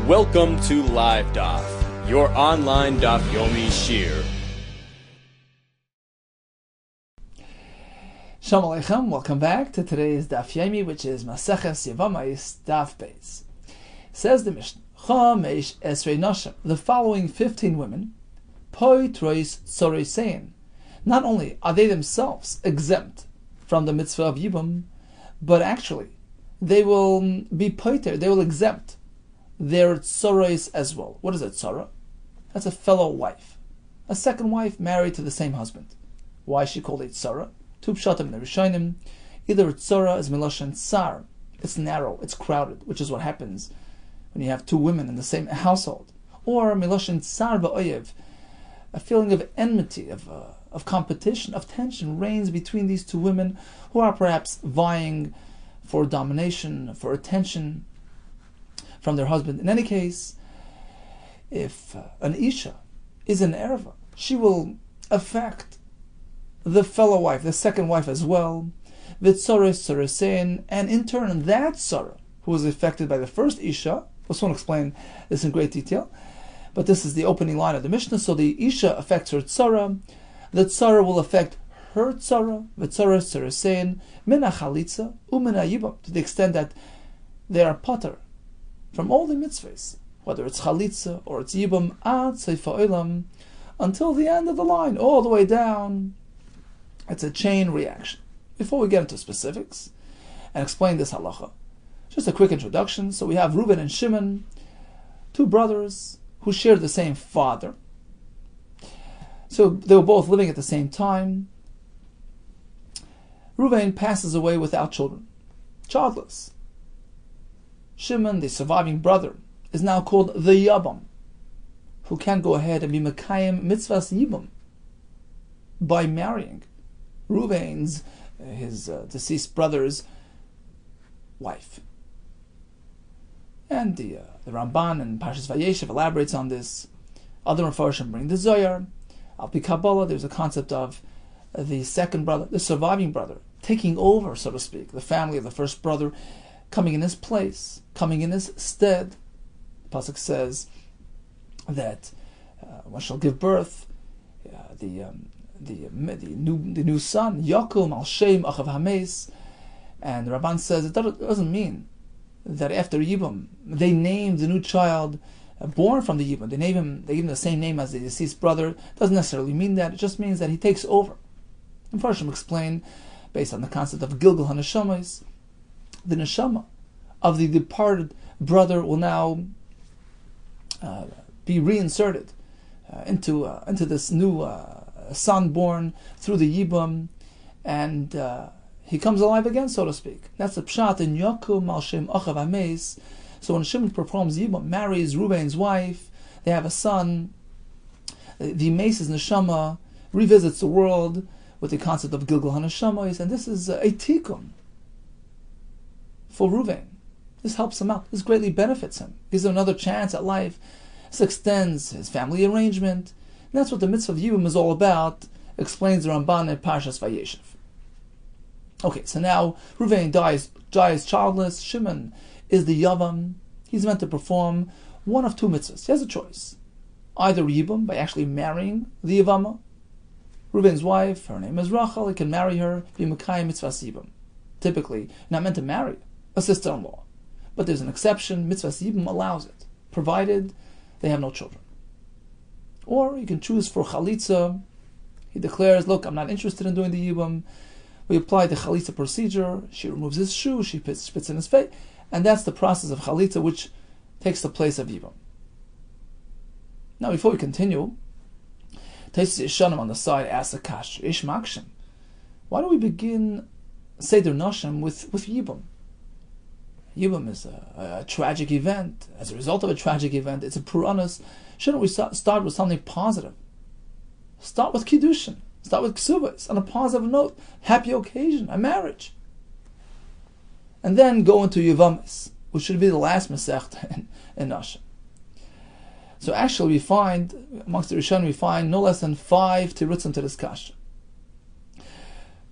Welcome to Live Daf, your online Daf Yomi Shir. Shalom Aleichem, welcome back to today's Daf Yomi, which is Maseches Yevamos Daf Beis. Says the Mishnah, Chamesh Esrei Nashim, the following 15 women, Poi Trois Sorosein. Not only are they themselves exempt from the mitzvah of Yibum, but actually they will be poiter, they will exempt their tzoros as well. What is a tzara? That's a fellow wife, a second wife married to the same husband. Why is she called a tzara? Two pshatim in the Rishonim. Either tzara is miloshen tsar, it's narrow, it's crowded, which is what happens when you have two women in the same household. Or miloshen tsar ba'oyev, a feeling of enmity, of competition, of tension reigns between these two women who are perhaps vying for domination, for attention from their husband. In any case, if an Isha is an Erva, she will affect the fellow wife, the second wife as well, Vitzoros Sorosein, and in turn that Tzara, who was affected by the first Isha, we'll soon explain this in great detail, but this is the opening line of the Mishnah, so the Isha affects her Tzara, the Tzara will affect her Tzara, Vitzoros Sorosein, Mina Chalitza, Umina Yibam, to the extent that they are potter from all the mitzvahs, whether it's Chalitza or it's Yibam, Ad Seifa Olam, until the end of the line, all the way down. It's a chain reaction. Before we get into specifics and explain this halacha, just a quick introduction. So we have Reuben and Shimon, two brothers who shared the same father. So they were both living at the same time. Reuben passes away without children, childless. Shimon, the surviving brother, is now called the Yabam, who can go ahead and be Mekayim Mitzvahs Yibam by marrying Reuben's, his deceased brother's wife. And the Ramban and Parshas Vayeshev elaborates on this. Other Mefarshim bring the Zohar. Al Pi Kabbalah, there's a concept of the second brother, the surviving brother, taking over, so to speak, the family of the first brother, coming in his place, coming in his stead. The pasuk says that one shall give birth, the new son, Yakum al Shem Achav Hames, and the Rabban says it doesn't mean that after Yibam they named the new child born from the Yibam. They give him the same name as the deceased brother. It doesn't necessarily mean that. It just means that he takes over. And Farshim explain, based on the concept of Gilgal HaNeshamas, the neshama of the departed brother will now be reinserted into this new son born through the Yibam, and he comes alive again, so to speak. That's the pshat in Yakum al Shem Achav Hames. So when Shimon performs Yibam, marries Reuben's wife, they have a son. The Mace's neshama revisits the world with the concept of Gilgal HaNeshamas, and this is a tikkun for Reuben. This helps him out. This greatly benefits him. Gives him another chance at life. This extends his family arrangement. And that's what the mitzvah of Yibum is all about, explains the Ramban in Parshas Vayeshev. Okay, so now Reuven dies childless. Shimon is the Yavam. He's meant to perform one of two mitzvahs. He has a choice. Either Yibum, by actually marrying the Yevama. Reuven's wife, her name is Rachel, he can marry her, be Mekayim Mitzvahs Yibum. Typically, not meant to marry a sister-in-law. But there's an exception, Mitzvahs Yibum allows it, provided they have no children. Or you can choose for Chalitza. He declares, look, I'm not interested in doing the Yibum. We apply the Chalitza procedure. She removes his shoe, she spits in his face, and that's the process of Chalitza, which takes the place of Yibum. Now, before we continue, Taisus Yeshanim on the side asks a kash, Ish Makshim. Why do we begin Seder Nashim with Yibum? Yibum is a tragic event. As a result of a tragic event, it's a Puranas. Shouldn't we start with something positive? Start with Kiddushin. Start with Ksubas, on a positive note. Happy occasion, a marriage. And then go into Yevamos, which should be the last Masechta in Nashim. So actually we find, amongst the Rishonim, we find no less than 5 tirutzim to this kasha.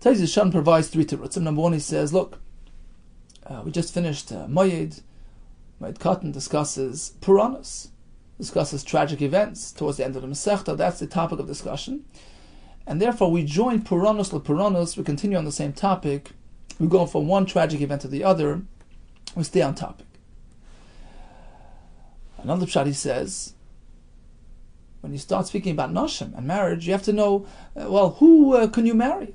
Taisus Yeshanim provides 3 tirutzim. Number 1, he says, look, we just finished Moyed. Right? Cotton discusses Puranas, discusses tragic events towards the end of the Masechta. That's the topic of discussion. And therefore we join Puranos LePuranos, we continue on the same topic, we go from one tragic event to the other, we stay on topic. Another pshat, he says, when you start speaking about Nashim and marriage, you have to know, who can you marry?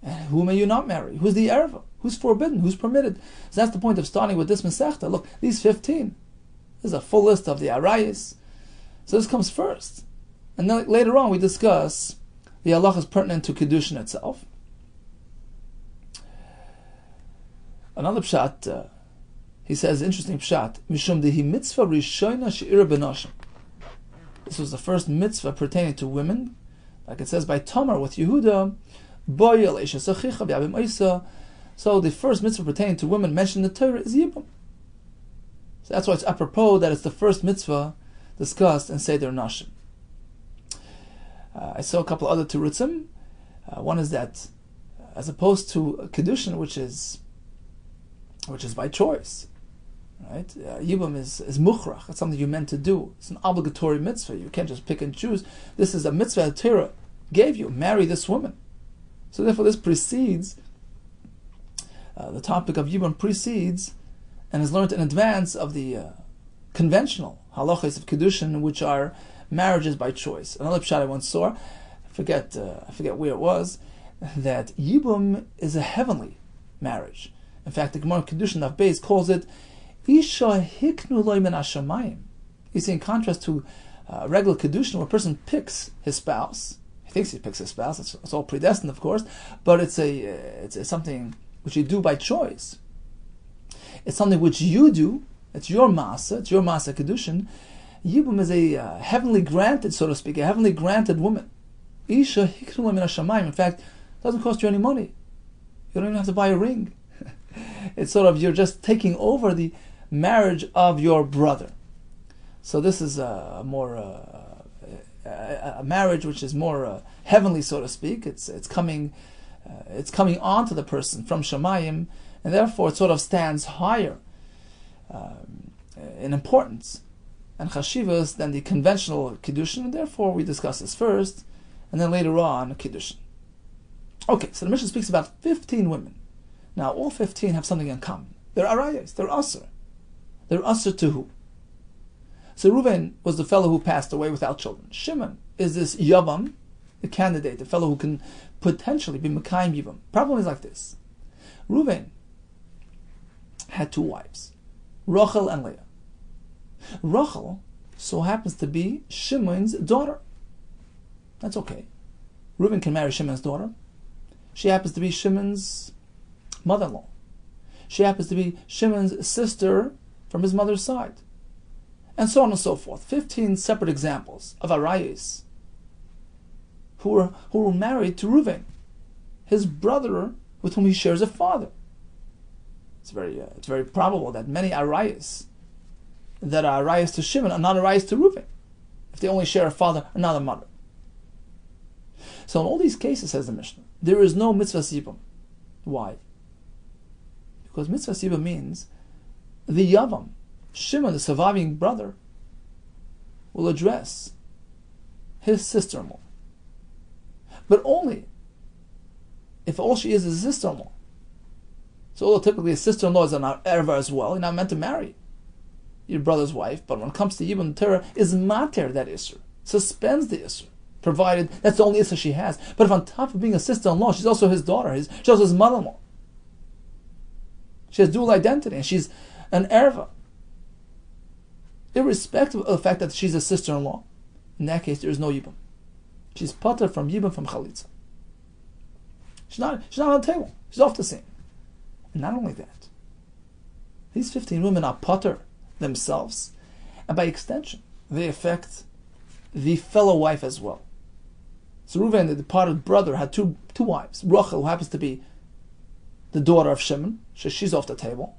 And who may you not marry? Who's the erva? Who's forbidden? Who's permitted? So that's the point of starting with this Masechta. Look, these 15. There's a full list of the arayis. So this comes first. And then later on we discuss the halachas pertinent to Kiddushin itself. Another pshat, he says, interesting pshat, Mishum dehi mitzvah rishona she'ira b'noshim. This was the first mitzvah pertaining to women, like it says by Tamar with Yehuda, Boyel Esha Sachicha B'Yabim Isa. So the first mitzvah pertaining to women mentioned in the Torah is Yibum. So that's why it's apropos that it's the first mitzvah discussed in Seder Nashim. I saw a couple other terutzim. One is that, as opposed to Kiddushin, which is by choice, right? Yibum is mukhrach. It's something you're meant to do. It's an obligatory mitzvah. You can't just pick and choose. This is a mitzvah that Torah gave you. Marry this woman. So therefore, this precedes the topic of Yibum precedes and is learned in advance of the conventional halachas of Kiddushin, which are marriages by choice. Another pshat I once saw, I forget where it was, that Yibum is a heavenly marriage. In fact, the Gemara Kiddushin of Beis calls it Isha hiknu loy min hashamayim. You see, in contrast to regular Kiddushin, where a person picks his spouse, he thinks he picks his spouse. It's all predestined, of course, but it's something which you do by choice. It's something which you do. It's your masa. It's your masa Kiddushin. Yibum is a heavenly granted, so to speak, a heavenly granted woman. Isha hiknu loy min hashamayim. In fact, it doesn't cost you any money. You don't even have to buy a ring. It's sort of, you're just taking over the marriage of your brother. So this is a marriage which is more heavenly, so to speak. It's coming onto the person from Shamayim, and therefore it sort of stands higher in importance and chashivas than the conventional Kiddushin, and therefore we discuss this first, and then later on Kiddushin. Okay, so the Mishnah speaks about 15 women. Now, all 15 have something in common. They're arayas, they're asr. They're asr to who? So Reuven was the fellow who passed away without children. Shimon is this Yavam, the candidate, the fellow who can potentially be Mekayim Yivam. Problem is like this. Reuven had 2 wives, Rachel and Leah. Rachel so happens to be Shimon's daughter. That's okay. Reuven can marry Shimon's daughter. She happens to be Shimon's mother-in-law. She happens to be Shimon's sister from his mother's side. And so on and so forth. 15 separate examples of arayis who were married to Reuven, his brother with whom he shares a father. It's very probable that many arayis that are arayis to Shimon are not arayis to Reuven, if they only share a father and not a mother. So in all these cases, says the Mishnah, there is no mitzvah sibum. Why? Because mitzvah siba means the Yavam, Shimon, the surviving brother, will address his sister-in-law. But only if all she is a sister-in-law. So although typically a sister-in-law is an erva as well, you're not meant to marry your brother's wife, but when it comes to Yibum, the Torah is mater that Isser, suspends the Isser, provided that's the only Isser she has. But if on top of being a sister-in-law, she's also his daughter, she's also his mother-in-law. She has dual identity, and she's an erva. Irrespective of the fact that she's a sister-in-law, in that case there is no Yibum. She's pater from Yibum from Chalitza. She's not on the table. She's off the scene. And not only that, these 15 women are pater themselves, and by extension, they affect the fellow wife as well. So Reuven, the departed brother, had two wives. Rachel, who happens to be the daughter of Shimon, she's off the table.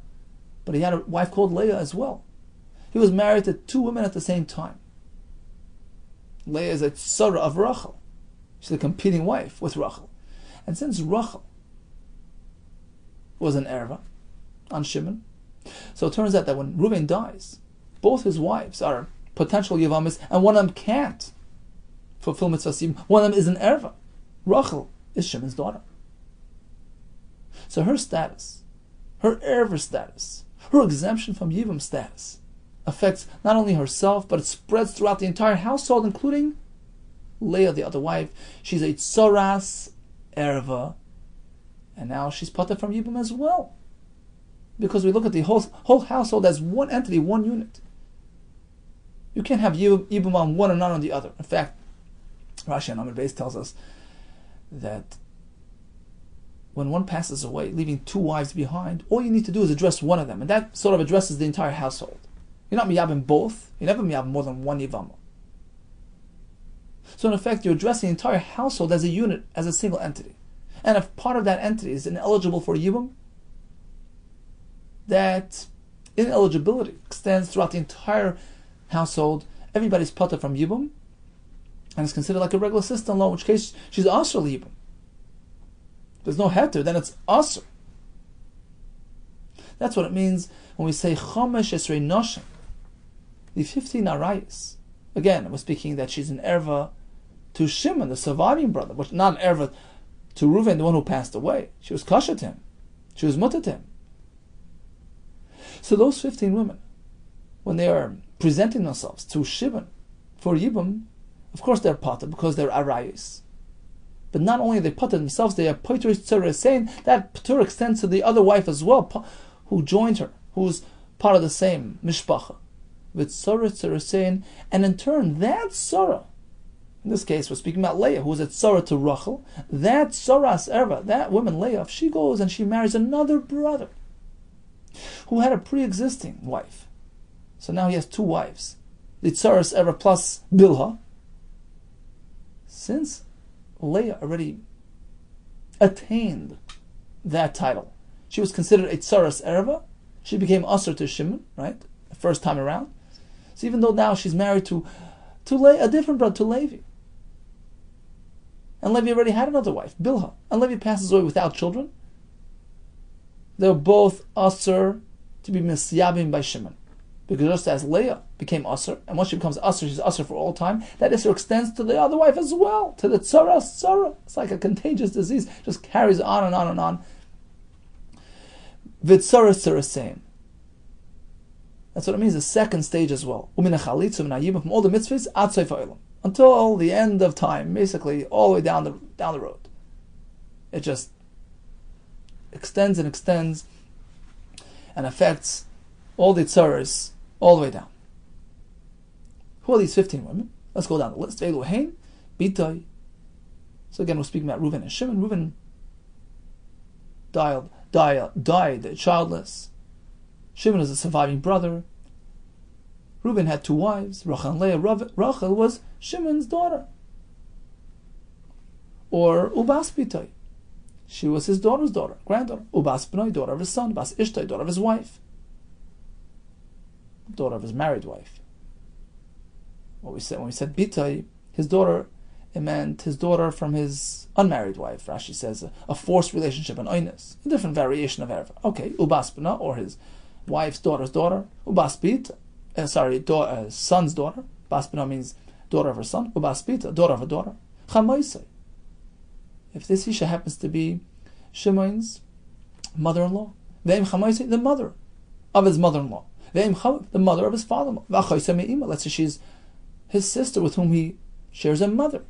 But he had a wife called Leah as well. He was married to 2 women at the same time. Leah is a tzara of Rachel. She's a competing wife with Rachel. And since Rachel was an erva on Shimon, So it turns out that when Reuven dies, both his wives are potential Yevamos, and one of them can't fulfill mitzvah sibum. One of them is an erva. Rachel is Shimon's daughter. So her status, her erva status, her exemption from Yivam status affects not only herself, but it spreads throughout the entire household, including Leah, the other wife. She's a tzoras erva, and now she's pater from Yivam as well. Because we look at the whole household as one entity, one unit. You can't have Yibum on one and not on the other. In fact, Rashi and Amid Beis tells us that when one passes away, leaving two wives behind, all you need to do is address one of them, and that sort of addresses the entire household. You're not miyabim both. You never miyabim more than one Yivama. So in effect, you're addressing the entire household as a unit, as a single entity. And if part of that entity is ineligible for Yibum, that ineligibility extends throughout the entire household. Everybody's pater from Yibum, and it's considered like a regular sister-in-law, in which case she's asr Yibum. There's no heter, then it's asr. That's what it means when we say Chomesh Esrei Noshim, the 15 arayos. Again, we're speaking that she's an erva to Shimon, the surviving brother, but not an erva to Reuven, the one who passed away. She was kasher to him. She was mutter to him. So those 15 women, when they are presenting themselves to Shimon for Yibum, of course they're pater because they're arayos. But not only are they pater themselves, they are pater tzara, saying that pater extends to the other wife as well, who joined her, who's part of the same mishpacha. With tzara tzara saying, and in turn, that tzara, in this case we're speaking about Leah, who was a tzara to Rachel, that tzaras erva, that woman Leah, if she goes and she marries another brother who had a pre-existing wife, so now he has two wives, the tzaras erva plus Bilha, since Leah already attained that title, she was considered a tzaras erva, she became asr to Shimon, right, the first time around. So even though now she's married to a different brother, to Levi, and Levi already had another wife, Bilha, and Levi passes away without children, they're both asr to be misyabim by Shimon. Because just as Leah became asr, and once she becomes asr, she's asr for all time, that isr extends to the other wife as well, to the tzara. It's like a contagious disease, just carries on and on and on. V'tzara tzara same. That's what it means, the second stage as well. From all the mitzvahs, until the end of time, basically all the way down the road. It just extends and extends and affects all the tzaras all the way down. Who are these 15 women? Let's go down the list. Eluhain, Bitai. So again, we're speaking about Reuven and Shimon. Reuven died childless. Shimon is a surviving brother. Reuben had two wives, Rachel and Leah. Rachel was Shimon's daughter. Or Ubas Bitai. She was his daughter's daughter, granddaughter. Ubas B'nai, daughter of his son. Bas Ishtai, daughter of his wife. Daughter of his married wife. When we said Bitai, his daughter, it meant his daughter from his unmarried wife. Rashi says a forced relationship, an oinus, a different variation of erva. Okay, Ubas B'nai, or his wife's daughter's daughter. Ubas Bita, son's daughter. Bas B'nai means daughter of her son. Ubas Bita, daughter of her daughter. Chamoisei. If this Isha happens to be Shimon's mother-in-law, Ve'im Chamoisei, the mother of his mother-in-law. Ve'im Chav, the mother of his father-in-law. V'achoisei me'ima, let's say she's his sister with whom he shares a mother.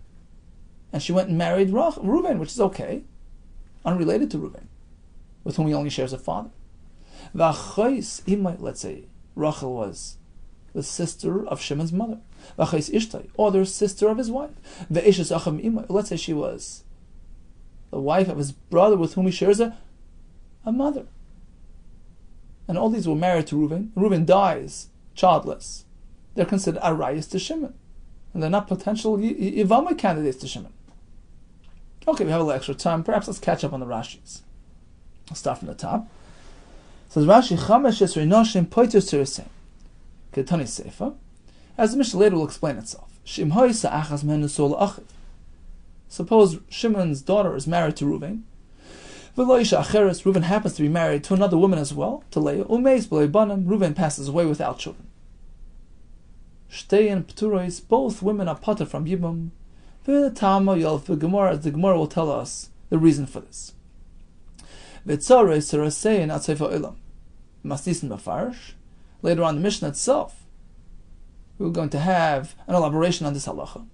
And she went and married Reuven, which is okay, unrelated to Reuven, with whom he only shares a father. V'achois ima, let's say Rachel was the sister of Shimon's mother. V'achois ishtai, or the sister of his wife. Ve'eshes acham ima, let's say she was the wife of his brother with whom he shares a mother. And all these were married to Reuven. Reuven dies childless. They're considered arayos to Shimon. And they're not potential Yevama candidates to Shimon. Okay, we have a little extra time. Perhaps let's catch up on the Rashis. I'll start from the top. It says Rashi, Chamesh Esrei Noshim Poiter Tzirasem. Ketani Sefer. As the Mishnah later will explain itself. Shim Hoysa Achas Menu Sol Achiv. Suppose Shimon's daughter is married to Reuven. Reuven happens to be married to another woman as well, to Leah. Reuven passes away without children. Shtein Pturois, both women are patur from Yibum. The Gemara will tell us the reason for this. Later on, the Mishnah itself, we're going to have an elaboration on this halacha.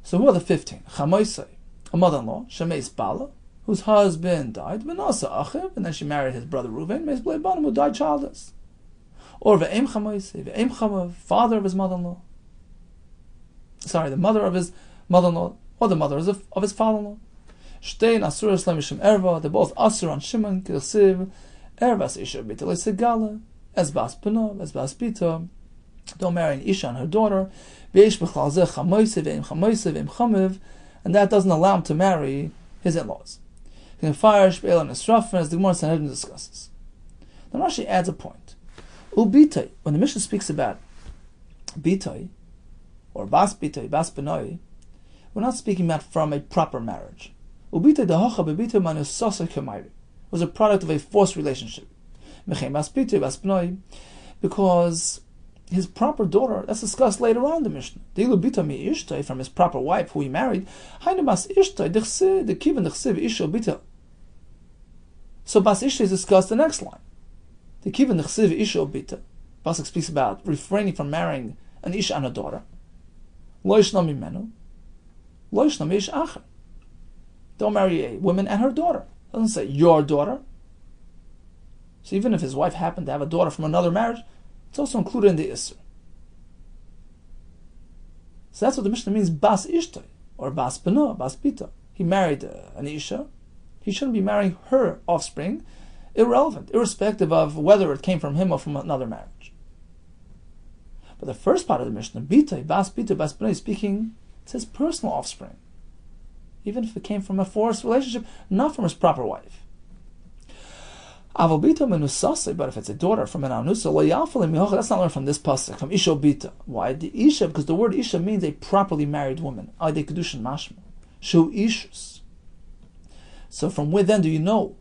So who are the 15? Chamoisei, a mother-in-law, Shemeis Bala, whose husband died, Benasa Achiv, and then she married his brother Reuven, Meis Blei Banim, who died childless. Or Ve'em Chamoisei, Ve'em Chamav, father of his mother-in-law. Sorry, the mother of his mother-in-law, or the mother of his father-in-law. Shtein Asuras Lemishim Erva, they're both Asur on Shimon, Kilsiv, Ervas Isha Bita Segala, Esbas Puna, Esbas Bita. Don't marry an Isha and her daughter, and that doesn't allow him to marry his in-laws. He can fire Shpeil and Esrafin, as the Gemara Sanhedrin discusses. Now Rashi adds a point. Ubitay, when the Mishnah speaks about Bitay, or Bas Bitay, Bas Benoi, we're not speaking about from a proper marriage. Ubitay dehocha bebitay manusasa kemayri was a product of a forced relationship. Mechem Bas Bitay, Bas Benoi, because his proper daughter, that's discussed later on in the Mishnah. Dilu bita mi ishtai, from his proper wife who he married. Hainu bas ishtai dechse the kiven dechse isho bita. So bas ishtai is discussed in the next line. The kiven dechse isho bita. Pasuk speaks about refraining from marrying an isha and a daughter. Lo yishna mimenu, lo yishna mi ish acher. Don't marry a woman and her daughter. It doesn't say your daughter. So even if his wife happened to have a daughter from another marriage, it's also included in the Isser. So that's what the Mishnah means, Bas Ishtay, or Bas Beno, Bas Bita. He married an Isha. He shouldn't be marrying her offspring, irrelevant, irrespective of whether it came from him or from another marriage. But the first part of the Mishnah, Bita, Bas Bita, Bas Beno, is speaking, it's his personal offspring. Even if it came from a forced relationship, not from his proper wife. But if it's a daughter from an anusa, that's not learned from this pasuk, from isha bita. Why? The isha, because the word isha means a properly married woman. So from where then do you know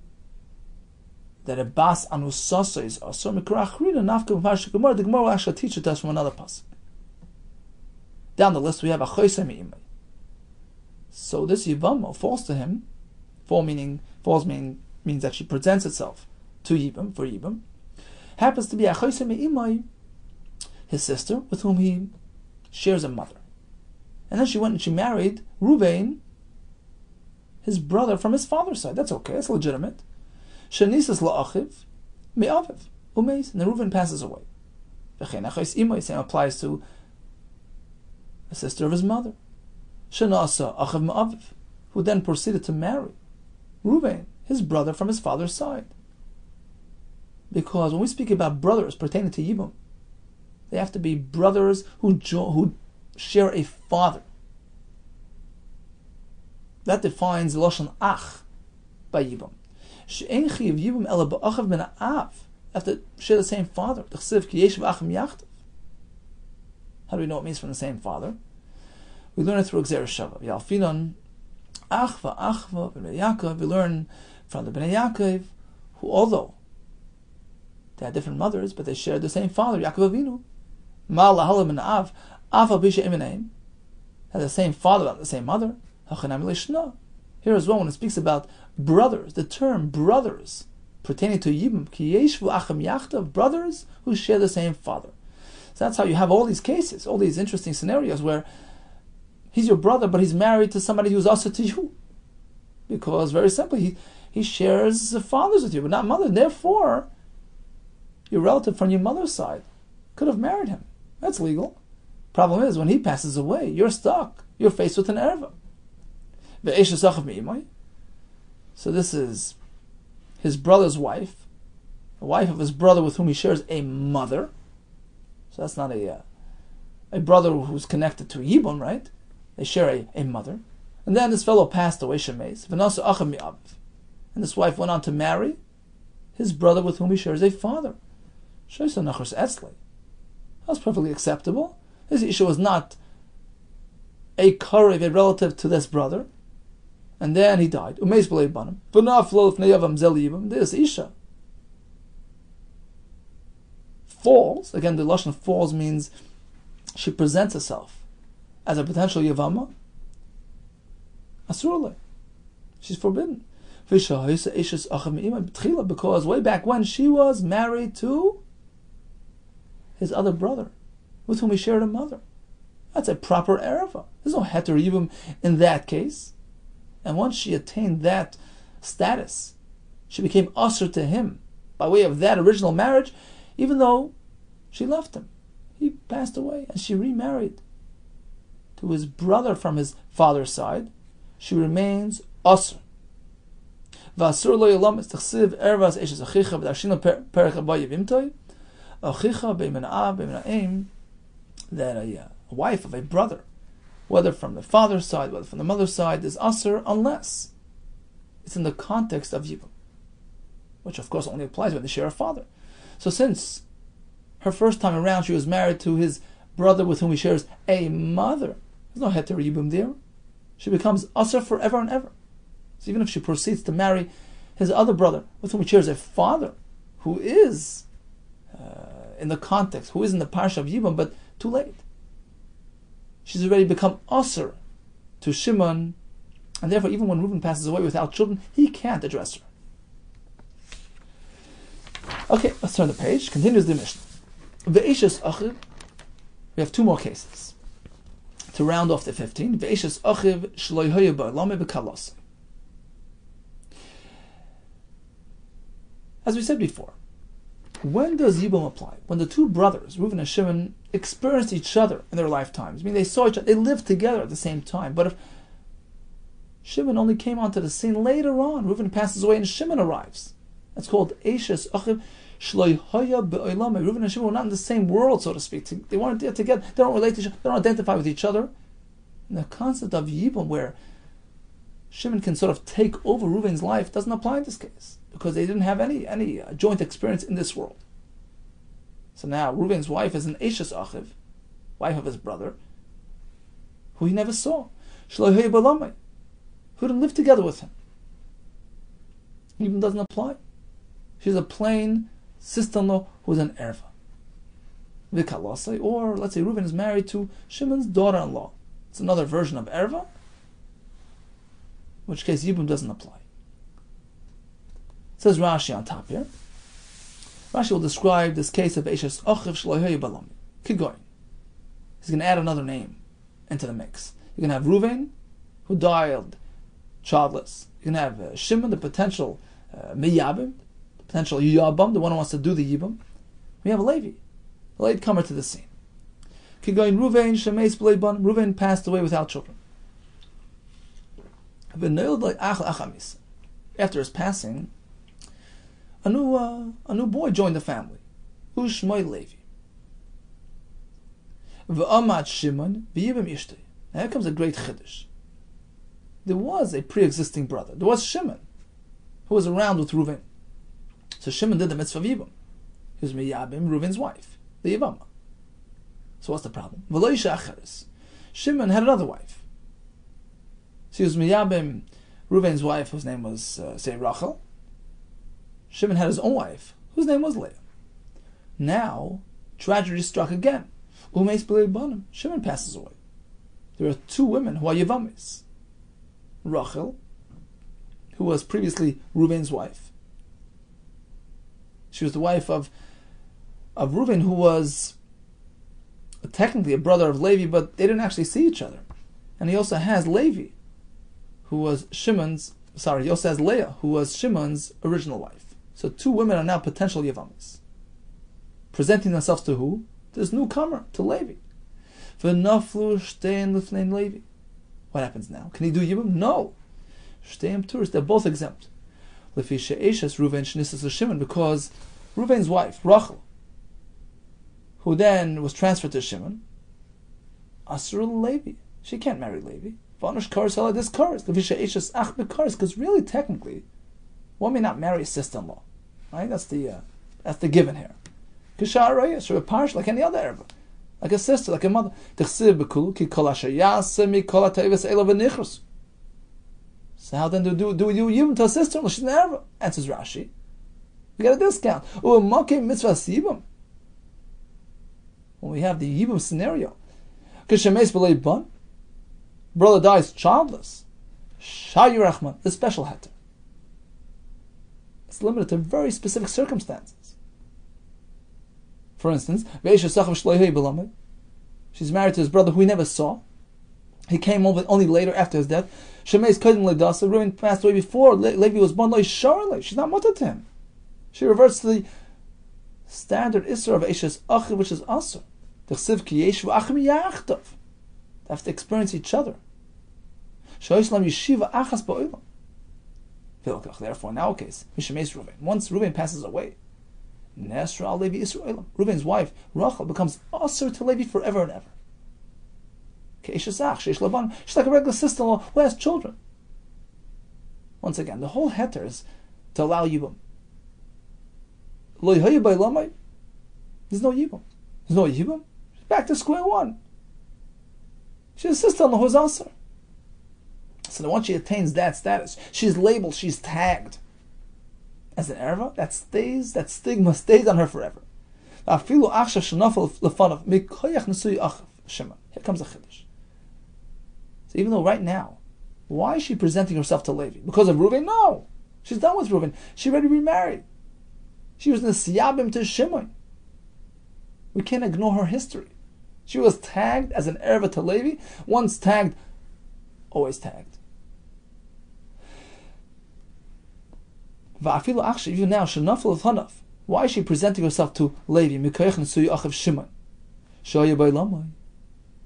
that a bas anusasa is asur? The Gemara will actually teach it us from another pasuk. Down the list we have a choisei me'imai. So this Yevamo falls to him. Falls means that she presents itself to Yibam, for Yibam, happens to be Achoisei Me'imai, his sister, with whom he shares a mother. And then she went and she married Reuven, his brother from his father's side. That's okay, that's legitimate. Shenisas la'achiv me'aviv umeis, and then Reuven passes away. V'chein Achois Imai, same applies to a sister of his mother. Shenasa achiv me'aviv, who then proceeded to marry Reuven, his brother from his father's side. Because when we speak about brothers pertaining to Yibum, they have to be brothers who share a father. That defines the Lashon Ach by Yibum. She'en chiv Yibum ela ba'achav min ha'av. Have to share the same father. T'chsiv ki yesh v'achim yachtav. How do we know it means from the same father? We learn it through Gzeres Shava. Yalfinon Achva Achva b'nei Yaakov. We learn from the Bnei Yaakov, who although they had different mothers, but they shared the same father, Yaakov Avinu. Ma lahalim and Av, Ava Bisha Imenaim, had the same father, not the same mother. Here as well, when it speaks about brothers, the term brothers pertaining to Yibum, ki yeshvu achim yachtav, brothers who share the same father. So that's how you have all these cases, all these interesting scenarios where he's your brother, but he's married to somebody who's also to you. Because very simply, he shares fathers with you, but not mother. Therefore, your relative from your mother's side could have married him. That's legal. Problem is, when he passes away, you're stuck. You're faced with an erva. So this is his brother's wife, the wife of his brother with whom he shares a mother. So that's not a brother who's connected to Yibum, right? They share a mother. And then this fellow passed away, Shemeis. And this wife went on to marry his brother with whom he shares a father. That's perfectly acceptable. His issue was not a karev, a relative to this brother. and then he died. Umeis b'lei banim. V'naflo l'fnei yavam zel yibam. This Isha falls. Again, the lashon falls means she presents herself as a potential Yevama. Asurle. She's forbidden. Because way back when she was married to his other brother, with whom he shared a mother. That's a proper ereva. There's no heter yibum in that case. And once she attained that status, she became usher to him by way of that original marriage, even though she left him. He passed away and she remarried to his brother from his father's side. She remains usher. V'asur lo yelamis t'chsiv ervas eshes achicha v'darshina perech haba yivimtoi achicha b'mina'av b'mina'im, that a wife of a brother, whether from the father's side, whether from the mother's side, is usher unless it's in the context of yibum, which of course only applies when they share a father. So since her first time around she was married to his brother with whom he shares a mother, there's no heter yibum there. She becomes usher forever and ever. So even if she proceeds to marry his other brother with whom he shares a father, who is in the context, who is in the parsha of Yibam, but too late. She's already become usher to Shimon, and therefore even when Reuben passes away without children, he can't address her. Okay, let's turn the page. Continues the Mishnah. Ve'eshes achiv. We have two more cases to round off the 15. Ve'eshes achiv shloi hoye ba'olame b'kalos. As we said before, when does Yibum apply? When the two brothers, Reuven and Shimon, experienced each other in their lifetimes. I mean, they saw each other, they lived together at the same time. But if Shimon only came onto the scene later on, Reuven passes away and Shimon arrives. That's called Eishes Achiv Shloi Hoya Be'olame. Reuven and Shimon were not in the same world, so to speak. They weren't there together. They don't relate to each other. They don't identify with each other. And the concept of Yibum, where Shimon can sort of take over Reuven's life, doesn't apply in this case, because they didn't have any joint experience in this world. So now Reuven's wife is an Eishes Achiv, wife of his brother, who he never saw. Shloi Hoya Be'olame, who didn't live together with him. Yibum doesn't apply. She's a plain sister-in-law who's an erva. V'kalosei, or let's say Reuven is married to Shimon's daughter-in-law. It's another version of erva, in which case Yibum doesn't apply. It says Rashi on top here. Rashi will describe this case of Eishes Achiv Shloi Hoya Be'olame. Keep going. He's going to add another name into the mix. You're going to have Reuven, who died childless. You're going to have Shimon, the potential Miyabim, the potential Yabam, the one who wants to do the Yibam. We have Levi, the latecomer to the scene. Keep going. Reuven, Shemeis B'lei Banim. Reuven passed away without children. After his passing, a new boy joined the family. Ushmoi Levi. V'amad Shimon v'yibam ishtei. Now here comes a great chiddush. There was a pre-existing brother. There was Shimon, who was around with Reuven. So Shimon did the mitzvah of Yibam. He was Miyabim, Reuven's wife, the Yevama. So what's the problem? V'lo isha acheres. Shimon had another wife. She was Miyabim, Reuven's wife, whose name was, say, Rachel. Shimon had his own wife, whose name was Leah. Now, tragedy struck again. Umeis b'lei banim. Shimon passes away. There are two women who are Yevamis. Rachel, who was previously Reuven's wife. She was the wife of Reuven, who was technically a brother of Levi, but they didn't actually see each other. And he also has Levi, who was he also has Leah, who was Shimon's original wife. So two women are now potential Yevamis, presenting themselves to who? To this newcomer, to Levi. V'naflu shtein l'fnein Levi. What happens now? Can he do Yibam? No. Shteim tourists, they're both exempt. Lefi she'eshes Reuven sh'nisas Shimon, because Reuven's wife, Rachel, who then was transferred to Shimon, Asur Levi. She can't marry Levi. V'anush kares hala this kares. Lefi she'eshes ach b'kares, because really, technically, one may not marry a sister-in-law. Right? That's the given here. Kishar royesh, or a parish like any other erva. Like a sister, like a mother. So So how then do you Yibum to a sister? She's an Erva. Answers Rashi. We get a discount. When we have the Yibum scenario, brother dies childless, Shayu Rahman, the special heter. It's limited to very specific circumstances. For instance, she's married to his brother who he never saw. He came over only later after his death. Reuben passed away before Levi was born. She's not mutter to him. She reverts to the standard Isra of Eshes Achiv, which is Asr. They have to experience each other. Therefore, in our case, once Reuben passes away, Reuben's wife, Rachel, becomes Asr to Levi forever and ever. She's like a regular sister-in-law who has children. Once again, the whole heter is to allow Yibum. There's no Yibum. There's no Yibum. Back to square one. She's a sister-in-law who's Asr. So then once she attains that status, she's labeled, she's tagged as an erva. That stigma stays on her forever. Here comes a chiddush. So even though right now, why is she presenting herself to Levi? Because of Reuven? No. She's done with Reuven. She already remarried. She was Nesiyabim to Shimon. We can't ignore her history. She was tagged as an erva to Levi. Once tagged, always tagged. Even now, why is she presenting herself to Levi?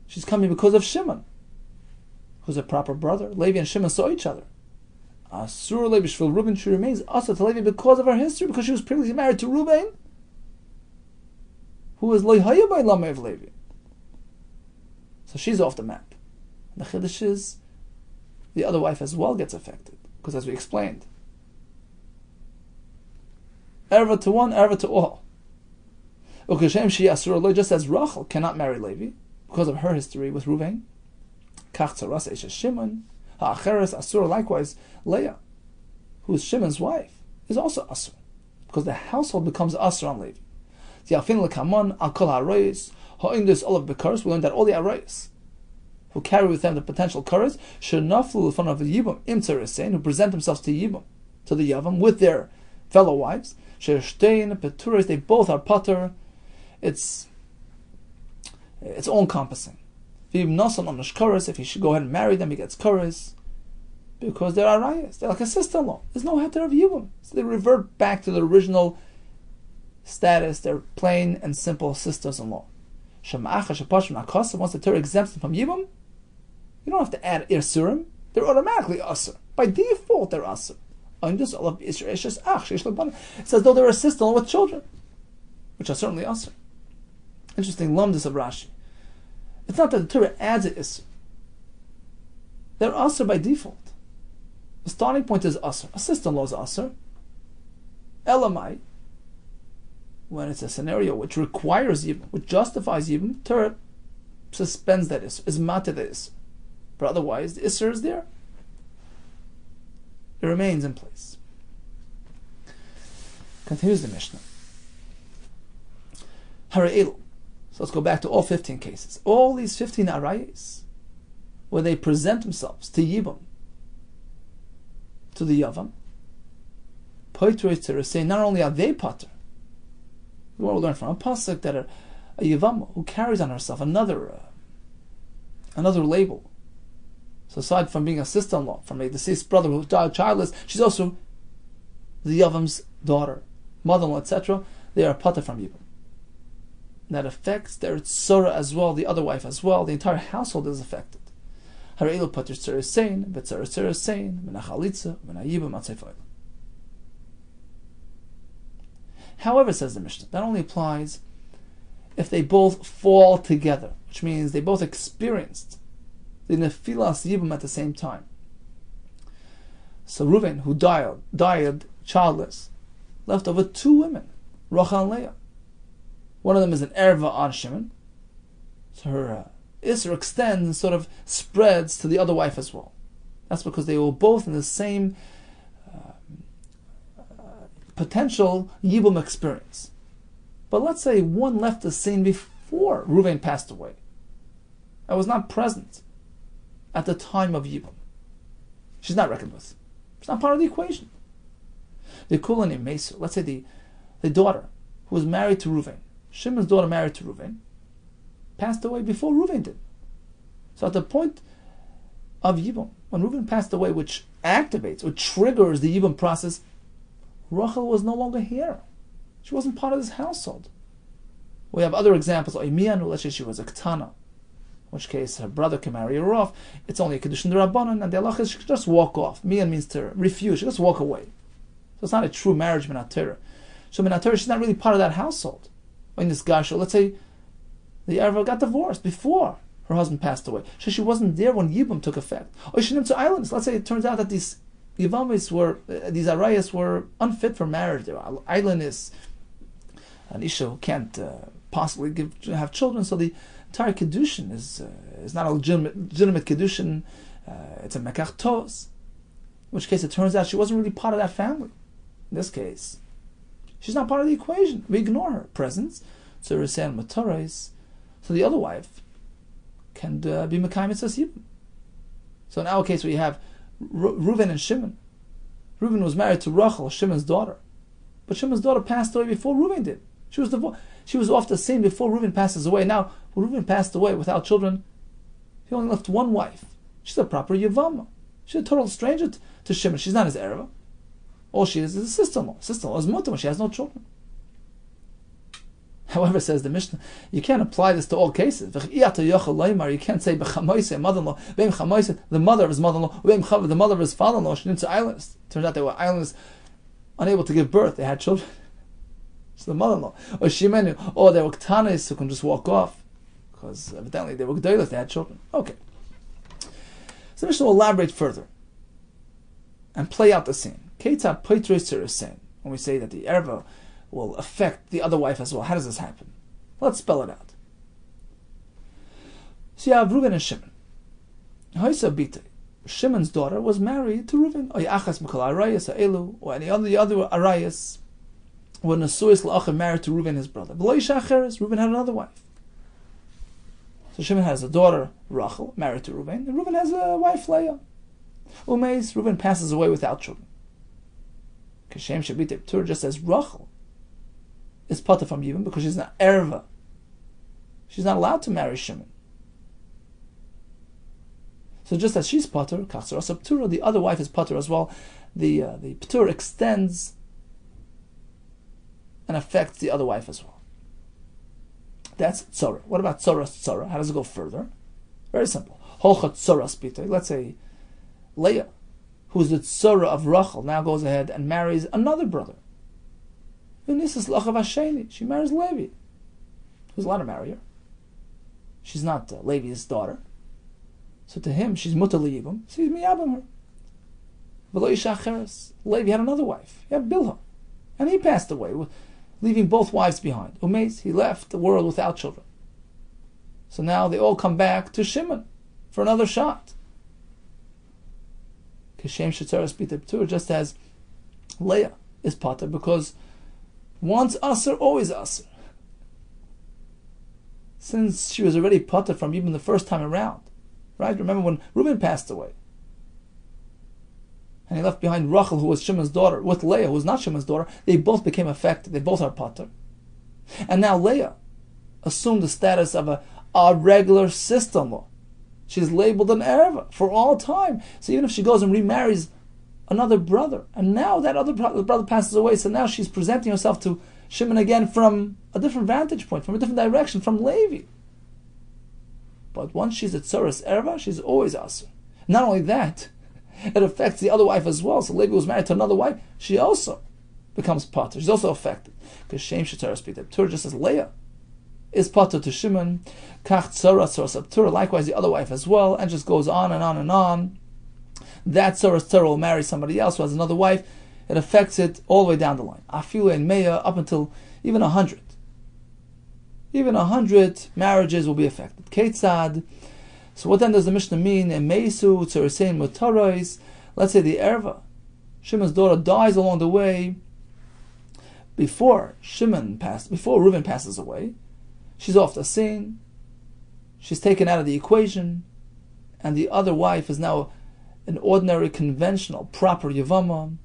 She's coming because of Shimon, who's a proper brother. Levi and Shimon saw each other. Asur Levi Shvil Reuben, she remains Asur to Levi because of her history, because she was previously married to Reuben, who is Loihaya by Lama of Levi. So she's off the map. The chiddush is the other wife as well gets affected, because as we explained, erva to one, erva to all. Just as Rachel cannot marry Levi because of her history with Reuven, Shimon, likewise Leah, who is Shimon's wife, is also Asur, because the household becomes Asur on Levi. We learned that all the Arayis who carry with them the potential Karas should not flew in front of the Yibum Imtzeresein, who present themselves to Yibum, to the Yavam, with their fellow wives. They both are pater. It's all encompassing. If he should go ahead and marry them, he gets Karas, because they're Arayas. They're like a sister-in-law. There's no heter of Yibum. So they revert back to the original status. They're plain and simple sisters-in-law. Once the Torah exempts them from Yibum, you don't have to add Irsurim. They're automatically Asr. By default, they're Asr. It's as though they're a sister-in-law with children, which are certainly Asr. Interesting lumdus of Rashi. It's not that the Torah adds an Isr. They're Asr by default. The starting point is Asr. A sister-in-law is Asr. Elamai, when it's a scenario which requires Yibum, which justifies Yibum, Torah suspends that Isr, is mated that Isr. But otherwise, the Isr is there. It remains in place. Continues the Mishnah. Hara'elu. So let's go back to all 15 cases. All these 15 arayis, where they present themselves to Yibum, to the Yavam, not only are they pater, we want to learn from a pasuk that a Yevamos who carries on herself another label. So aside from being a sister-in-law, from a deceased brother who died childless, she's also the Yavam's daughter, mother-in-law, etc. They are pater from Yibum. That affects their tzora as well, the other wife as well. The entire household is affected. Hara'elu pater tzara sein, v'tzara tzara sein, menachalitza, menayibum atzayfayla. However, says the Mishnah, that only applies if they both fall together, which means they both experienced the nefilas Yibum at the same time. So Reuven, who died childless, left over two women, Rachel and Leah. One of them is an erva on Shimon, so her Isra extends and sort of spreads to the other wife as well. That's because they were both in the same potential Yibum experience. But let's say one left the scene before Reuven passed away. I was not present at the time of Yibum. She's not reckoned with. She's not part of the equation. The Kulan in Mesu, let's say the daughter who was married to Reuven, Shimon's daughter married to Reuven, passed away before Reuven did. So at the point of Yibum, when Reuven passed away, which activates, which triggers the Yibum process, Rachel was no longer here. She wasn't part of this household. We have other examples. Oimianu, let's say she was a Ketana, in which case her brother can marry her off. It's only a Kedushin D'Rabbanan, and the halach is she could just walk off. Mian means to refuse. She just walk away. So it's not a true marriage, Minat Torah. So Minat Torah, she's not really part of that household. In this gasho, let's say the Erva got divorced before her husband passed away. So she wasn't there when Yibum took effect. Or she to islands. Let's say it turns out that these Yevamos were, these Arayas were unfit for marriage. They were islandess, an Isha who can't possibly have children. So the entire Kedushin is not a legitimate Kedushin. It's a Mekach Tos. In which case it turns out she wasn't really part of that family. In this case, she's not part of the equation. We ignore her presence. So Risan Matarais. So the other wife can be Mekayim Mitzvahs Yibum. So in our case we have Reuven and Shimon. Reuven was married to Rachel, Shimon's daughter. But Shimon's daughter passed away before Reuven did. She was off the scene before Reuven passes away. Now, when Reuven passed away without children, he only left one wife. She's a proper Yevama. She's a total stranger to Shimon. She's not his Ereva. All she is a sister-in-law. Sister-in-law is mutter when she has no children. However, says the Mishnah, you can't apply this to all cases. You can't say mother-in-law, the mother of his mother-in-law, the mother of his father-in-law. She didn't say islanders. Turns out they were islanders unable to give birth. They had children. It's the mother-in-law. Or Shimenu, or they were Ktanis who can just walk off. Because evidently they were G'daylas, they had children. Okay. So the Mishnah will elaborate further and play out the scene. Ketzad Poitros Tzirasein, when we say that the Erva will affect the other wife as well. How does this happen? Let's spell it out. So you have Reuven and Shimon. Haisa Bite. Shimon's daughter was married to Reuven. Or Yachas Mikol Arayas Elu, or any other Arayas were Nasuis La'achim married to Reuven, his brother. Below Ishacheres, Reuven had another wife. So Shimon has a daughter, Rachel, married to Reuven, and Reuven has a wife, Leah. Umeis, Reuven passes away without children. Kashem Shabbat Ptur, just as Rachel is pata from Yibum because she's not erva. She's not allowed to marry Shimon. So just as she's pater, Kachsarasa Ptura, the other wife is pater as well. The Ptur extends and affects the other wife as well. That's Tzora. What about Tzora? How does it go further? Very simple. Holchat Tzora Spita. Let's say Leah, who's the Tzora of Rachel, now goes ahead and marries another brother. She marries Levi. Who's allowed to marry her? She's not Levi's daughter. So to him, she's mutar liyibum. So he's miyabim her. V'lo isha acheres. Levi had another wife. He had Bilhah. And he passed away, leaving both wives behind. Umeis, he left the world without children. So now they all come back to Shimon for another shot. Kishem shetzaras b'teptur, just as Leah is pater, because once Aser, always Aser. Since she was already pater from even the first time around. Right? Remember when Reuben passed away. And he left behind Rachel, who was Shimon's daughter, with Leah, who was not Shimon's daughter. They both became affected. They both are pater. And now Leah assumed the status of a regular sister-in-law. She's labeled an erva for all time. So even if she goes and remarries another brother, and now that other brother passes away, so now she's presenting herself to Shimon again from a different vantage point, from a different direction, from Levi. But once she's at Tzoras erva, she's always Aser. Not only that, it affects the other wife as well. So Levi was married to another wife, she also becomes pater. She's also affected. Because Shem Shetzaras B'Teptur, just as Leah is pater to Shimon, Kach Tzoras Tzoras Abtur, likewise the other wife as well, and just goes on and on and on. That Tzoras Tzora will marry somebody else who has another wife. It affects it all the way down the line. Afilu and Meya, up until even 100. Even 100 marriages will be affected. Ketzad. So what then does the Mishnah mean? Meisu tzurisein mutarais. Let's say the erva, Shimon's daughter, dies along the way. Before Reuven passes away, she's off the scene. She's taken out of the equation, and the other wife is now an ordinary, conventional, proper Yevama.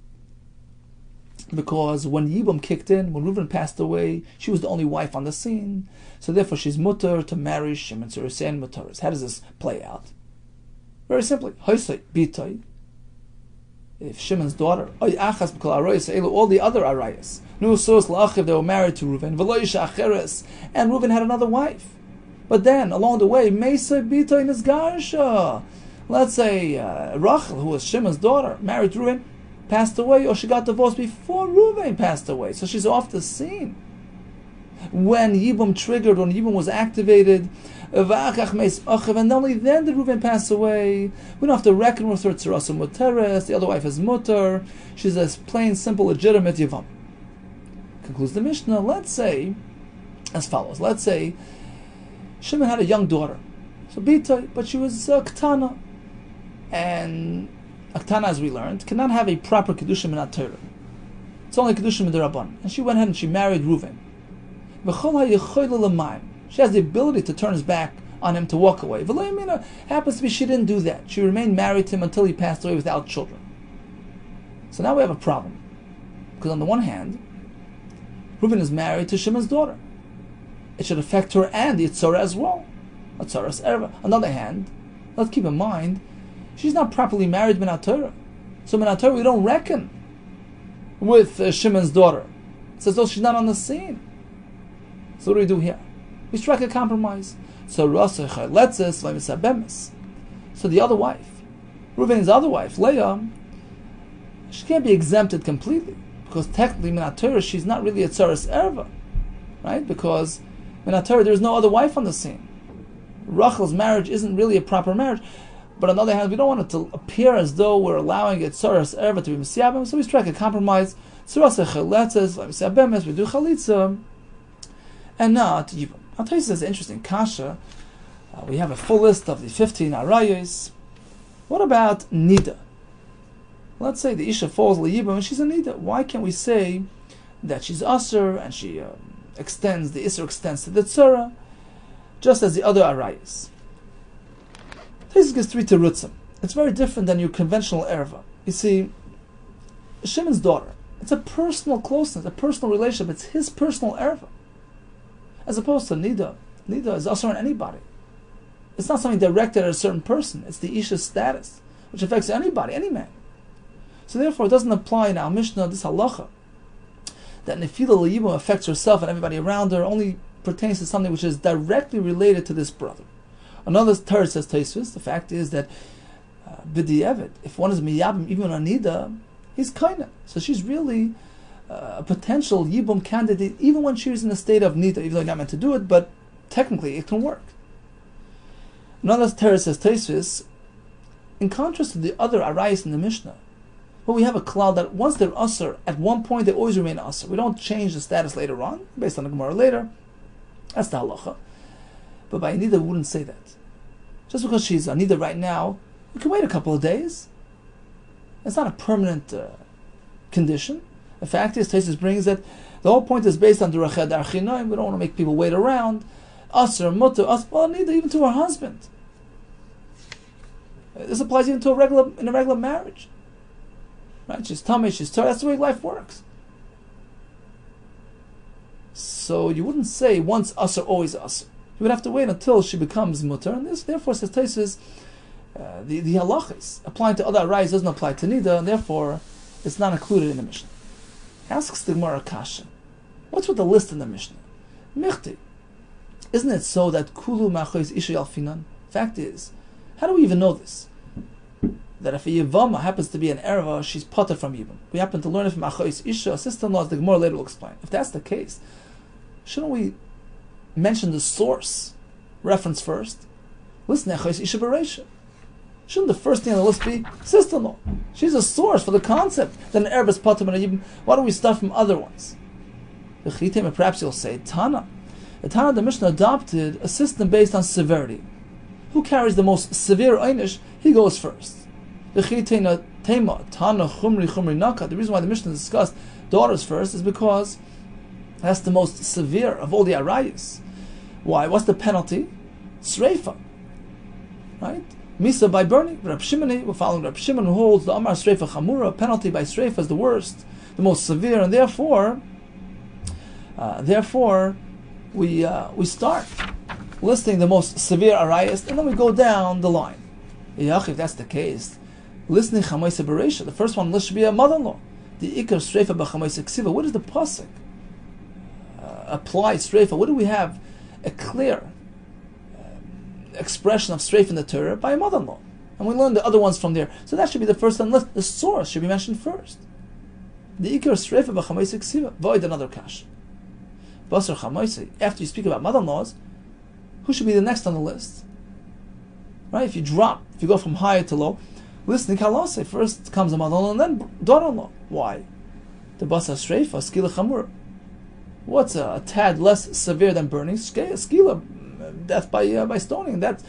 Because when Yibum kicked in, when Reuven passed away, she was the only wife on the scene. So therefore she's mutter to marry Shimon Tzurisein Mutaris. How does this play out? Very simply. If Shimon's daughter, all the other arayas, they were married to Reuven, and Reuven had another wife. But then, along the way, let's say Rachel, who was Shimon's daughter, married to Reuven, passed away, or she got divorced before Reuven passed away. So she's off the scene. When Yibum triggered, when Yibum was activated, and only then did Reuven pass away. We don't have to reckon with her tzarasa muteres. The other wife is mutter. She's a plain, simple, legitimate Yivam. Concludes the Mishnah. Let's say as follows. Let's say Shimon had a young daughter, so Bita, but she was Ktana, and Ktana, as we learned, cannot have a proper Kedushim in Torah. It's only Kedushim in the Rabban. And she went ahead and she married Reuven. She has the ability to turn his back on him, to walk away. Happens to be she didn't do that. She remained married to him until he passed away without children. So now we have a problem. Because on the one hand, Reuven is married to Shimon's daughter. It should affect her and the Yitzhara as well. Yitzhara's erva. On the other hand, let's keep in mind, she's not properly married Minat Torah. So Minat Torah, we don't reckon with Shimon's daughter. It's as though she's not on the scene. So what do we do here? We strike a compromise. So the other wife, Reuven's other wife, Leah, she can't be exempted completely, because technically Minat Torah, she's not really a Tzaras Erva, right? Because Minat Torah, there's no other wife on the scene. Rachel's marriage isn't really a proper marriage. But on the other hand, we don't want it to appear as though we're allowing a Tzaras Erva to be Mesiyabim, so we strike a compromise. We do Chalitza, and not Yibum. I'll tell you this interesting kasha. We have a full list of the 15 arayos. What about Nida? Let's say the Isha falls Yibum and she's a Nida. Why can't we say that she's Asr and she extends, the Isra extends to the Tzara, just as the other arayos? This gives three terutzim. It's very different than your conventional erva. You see, Shimon's daughter, it's a personal closeness, a personal relationship. It's his personal erva. As opposed to Nida. Nida is also on anybody. It's not something directed at a certain person. It's the Isha's status, which affects anybody, any man. So therefore, it doesn't apply in our Mishnah, this halacha, that Nefila L'Yibum affects herself and everybody around her, only pertains to something which is directly related to this brother. Another Torah says, Taisvis, the fact is that B'di'evet, if one is Miyabim, even on Nida, he's kaina. So she's really a potential Yibum candidate, even when she's in a state of Nida, even though you're not meant to do it, but technically it can work. Another Torah says, Taisvis, in contrast to the other arayos in the Mishnah, well, we have a klal that once they're asr, at one point they always remain asr. We don't change the status later on, based on the Gemara later. That's the halacha. But by Nida, we wouldn't say that. Just because she's on Nida right now, we can wait a couple of days. It's not a permanent condition. The fact is, Taisus brings that the whole point is based on the Rachad Archinoim. We don't want to make people wait around. Asr, mutter, asr, well, Nida, even to her husband. This applies even to a regular marriage. Right? She's tummy, she's Torah. That's the way life works. So you wouldn't say once asr, always asr. You would have to wait until she becomes mutter. And this, therefore, says Taisus, the halachas applying to other arayos doesn't apply to Nida, and therefore it's not included in the Mishnah. Asks the Gemara kasha, what's with the list in the Mishnah? Michti. Isn't it so that kulu ma'achos isha yalfinan? Fact is, how do we even know this? That if a Yevama happens to be an erva, she's potter from Yibum. We happen to learn it from achos isha, sister-in-law, as the Gemara later will explain. If that's the case, shouldn't we mention the source reference first? Listen, achos isha bereisha. Shouldn't the first thing on the list be sister-in-law? She's a source for the concept that an erva is potter from Yibum. Why don't we start from other ones? Perhaps you'll say Tana. The Tana, the Mishnah adopted a system based on severity. who carries the most severe einish, he goes first. The reason why the Mishnah discussed daughters first is because that's the most severe of all the arayos. Why? What's the penalty? Sreifa. Right? Misa by burning. Rab Shimon, we're following Rab Shimon, who holds the Amar Sreifa Chamura, penalty by Sreifa is the worst, the most severe, and therefore we start listing the most severe arayos, and then we go down the line. If that's the case, listening Chamaisa Bereisha, the first one should be a mother-in-law. The Ikar Sreifa B'Chamaisa Ksiva. What does the pasuk apply Sreifa? What do we have? A clear expression of Sreifa in the Torah by a mother-in-law, and we learn the other ones from there. So that should be the first on the list. The source should be mentioned first. The Ikar Sreifa B'Chamaisa Ksiva. Void another kash. Basar Chamaisa. After you speak about mother-in-laws, who should be the next on the list? Right? If you go from high to low, listening Kalase, first comes a mother-in-law and then daughter-in-law. Why? The Basar Sreifa, Skila Chamur. What's a tad less severe than burning? Skila, death by stoning. That's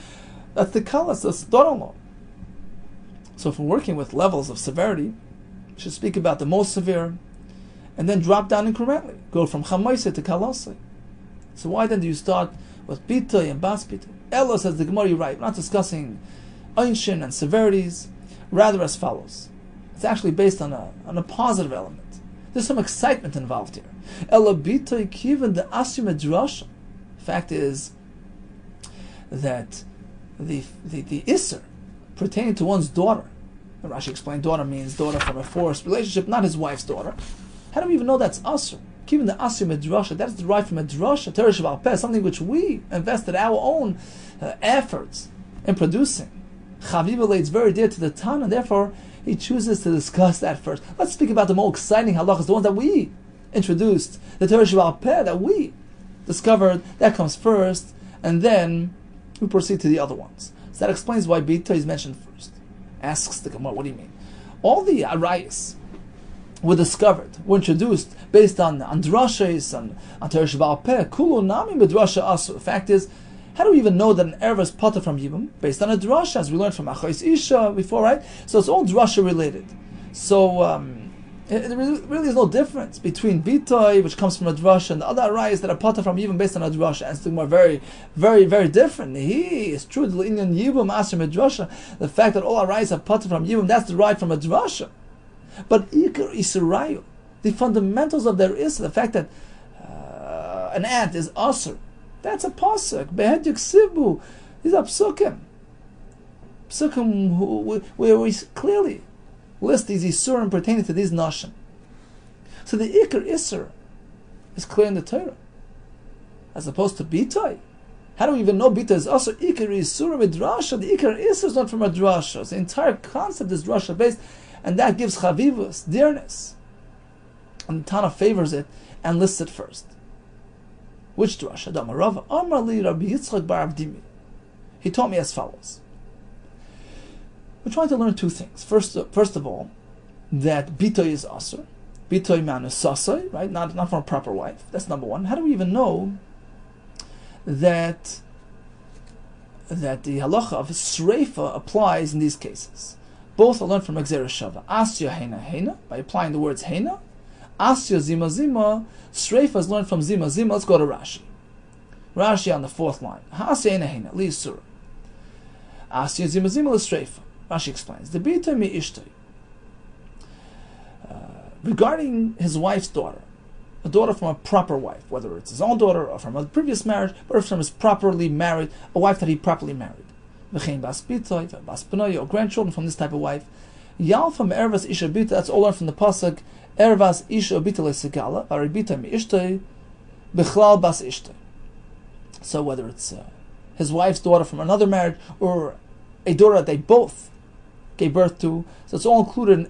the Kalas, that's daughter-in-law. So if we're working with levels of severity, we should speak about the most severe and then drop down incrementally. Go from Chamaisa to Kalase. So why then do you start with Bitoy and Bas Bitoy? Ella says the Gemara, you're right. We're not discussing Einshin and severities, rather as follows. It's actually based on a positive element. There's some excitement involved here. Ella Bitoy Kivan the Asim Drasha. Fact is that the Isser pertaining to one's daughter, and Rashi explained daughter means daughter from a forced relationship, not his wife's daughter. How do we even know that's Asr? Given the Asr Medrasha, that's derived from Medrasha, Torah Shabbat Peh, something which we invested our own efforts in producing. Chaviv is very dear to the Tan, and therefore he chooses to discuss that first. Let's speak about the more exciting halachas, the ones that we introduced, the Torah Shabbat Peh that we discovered, that comes first, and then we proceed to the other ones. So that explains why Bita is mentioned first. Asks the Gemara, what do you mean? All the arayos were discovered, were introduced based on drashas, on Torah Shabbat Peh, Kulu Nami B'drasha Asu. The fact is, how do we even know that an Erev is Potter from Yibum? Based on a drasha, as we learned from Achais Isha before, right? So it's all drasha related. So there really is no difference between Bitoy, which comes from a drasha, and the other arayos that are Potter from Yibum based on a drasha. And it's more very, very, very different. He is true, the Indian Yibum, Asher Midrasha, the fact that all arayos are Potter from Yibum, that's derived from a drasha. But Ikar Israel, the fundamentals of their Isra, the fact that an ant is Asr, that's a pasuk. Behed Yiksibu, these are psukim. Psukim where we clearly list these Isurim pertaining to these Nashim. So the Ikar Isra is clear in the Torah, as opposed to Bitoy. How do we even know Bitoy is Asr? Ikar Isurim Midrasha. The Ikar Isra is not from a drasha. So the entire concept is drasha based. And that gives chavivus, dearness. And the Tana favors it and lists it first. Which drasha? Damarava Amar li Rabbi Yitzchak bar Avdimi. He taught me as follows. We're trying to learn two things. First of all, that Bitoy is Asr. Bitoy man is Sasai, right? Not from a proper wife. That's number one. How do we even know that the halacha of Sreifa applies in these cases? Both are learned from Exeris Shava. Asya Heina Heina, by applying the words Heina. Asya Zima Zima, Sreifa is learned from Zima Zima. Let's go to Rashi. Rashi on the fourth line. Asya Heina Heina, Li Surah. Asya Zima Zima, Li Sreifa. Rashi explains. The Bita Mi Ishtay. Regarding his wife's daughter, a daughter from a proper wife, whether it's his own daughter or from a previous marriage, or from his properly married, a wife that he properly married. Bas Bitoy, Bas Penoy, or grandchildren from this type of wife. Yal from Ervas Isha Bita, that's all learned from the pasuk Ervas Isha Bita Lesigala, Bari Bita Mi Ishtay, Bechlal Bas Ishtay. So whether it's his wife's daughter from another marriage or a daughter that they both gave birth to, so it's all included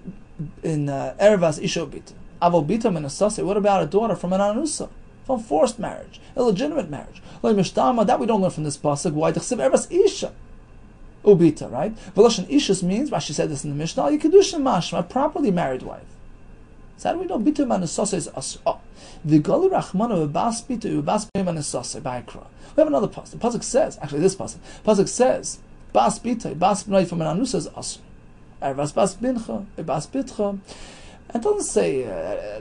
in Ervas Isha Bita. Avo Bita Menasase, what about a daughter from an Anusa, from forced marriage, illegitimate marriage? That we don't learn from this pasuk. Why? Ervas Isha Ubita, right? Veloshan Ishus means, Rashi said this in the Mishnah, Yikadushin Mashma, a properly married wife. So how do we know Bita Manasasa is Asr? Oh, Vigali Rachmana Ubas Bita Ubas Manasasa by Ikra. We have another pasuk. The pasuk says, actually this pasuk says Bas Bitay, Bas Bnei from an Anusa is Asr. Ervas Bas Bincha, Bas Bitcha. And it doesn't say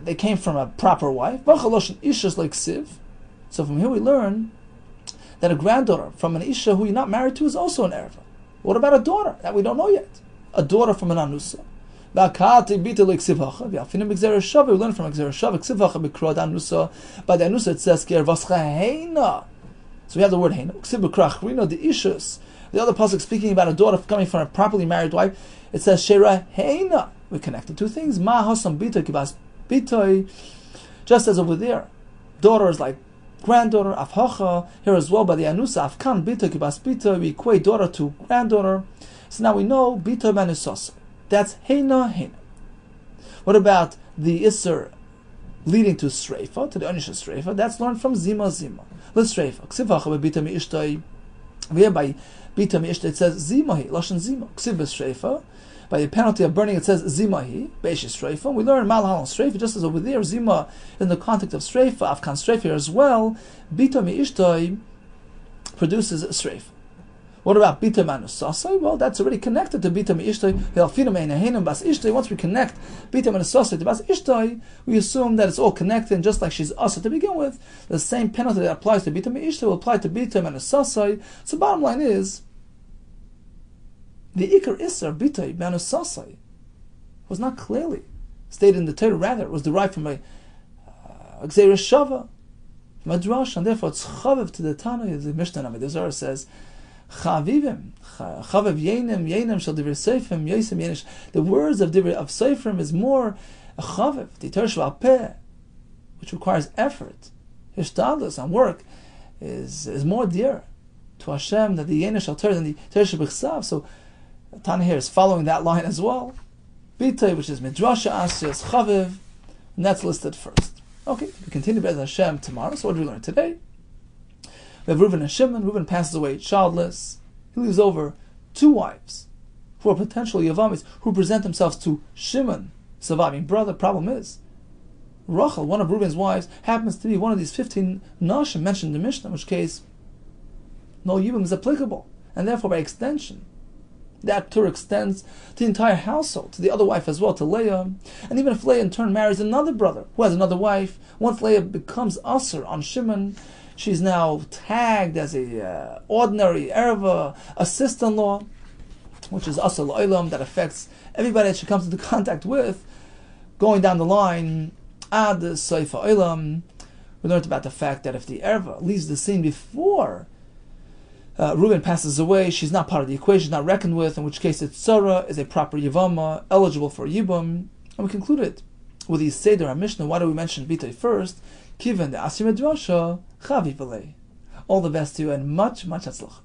they came from a proper wife. V'chaloshin Ishas like Siv. So from here we learn that a granddaughter from an Isha who you're not married to is also an Erva. What about a daughter? That we don't know yet. A daughter from an Anusa. We learn from Gzera Shava, Ksivhacha B'krod Anusa. By the Anusa it says, so we have the word Heina. Ksivhacha, the Ishus. The other pasuk speaking about a daughter coming from a properly married wife, it says Shera Heina. We connected two things. Ma Hasam Bitoy Kibas Bitoy. Just as over there, daughter is like granddaughter, Afhacha. Here as well by the Anusa, Afkan Bitoy Kibas Bitoy. We equate daughter to granddaughter. So now we know Bitoy Manusasa. That's Heina Heina. What about the Isser leading to Sreifa, to the Onisha Sreifa? That's learned from Zima Zima. Let's Sreifa. Ksivacha by Bita Mi'ishtoi. Here by Bita Mi'ishtoi it says Zimahi, Lashon Zima. Ksiv Sreifa. By the penalty of burning it says Zimahi, Beishi Sreifa. We learn Malhal and Sreifa, just as over there, Zima in the context of Sreifa, Afkan Sreifa here as well. Bita Mi'ishtoi produces Sreifa. What about Bita Manusasai? Well, that's already connected to Bita Me'ishtoi. Once we connect Bita Manusasai to Bas Ishtoi, we assume that it's all connected, and just like she's Asa to begin with, the same penalty that applies to Bita Me'ishtoi will apply to Bita Manusasai. So bottom line is, the Ikar Isser Bita Manusasai was not clearly stated in the Torah, rather it was derived from a Gzera Shava, from a Drash, and therefore it's Chaviv to the Tana. The Mishnah the Zohar says, Chavivim, Chaviv Yenim, Yenim shall Divir Seifim, Yesim Yenish. The words of Divir of Seifim is more a Chaviv, the Torah Shval Peh, which requires effort. Hishtadlus and work is more dear to Hashem than the Yenish shall Torah than the Torah Shebechsav. So Tana here is following that line as well. Bitay, which is Midrasha Asyas Chaviv, and that's listed first. Okay, we continue Bez Hashem tomorrow. So what did we learn today? We have Reuven and Shimon. Reuven passes away childless. He leaves over two wives who are potential Yevamis who present themselves to Shimon, surviving brother. Problem is, Rachel, one of Reuven's wives, happens to be one of these 15 Nashim mentioned in the Mishnah, in which case no Yibam is applicable. And therefore, by extension, that Torah extends to the entire household, to the other wife as well, to Leah. And even if Leah in turn marries another brother who has another wife, once Leah becomes Asr on Shimon, she's now tagged as a ordinary erva, a sister-in-law, which is asal olam, that affects everybody that she comes into contact with. Going down the line, ad seifa olam, we learned about the fact that if the erva leaves the scene before Reuben passes away, she's not part of the equation, not reckoned with, in which case it's Sarah is a proper Yevama, eligible for Yibum. And we concluded with the Seder HaMishnah. Why do we mention Bitay first? Kiven the Asir Medrasha, Chavi V'lei. All the best to you and much, much Hatzlach.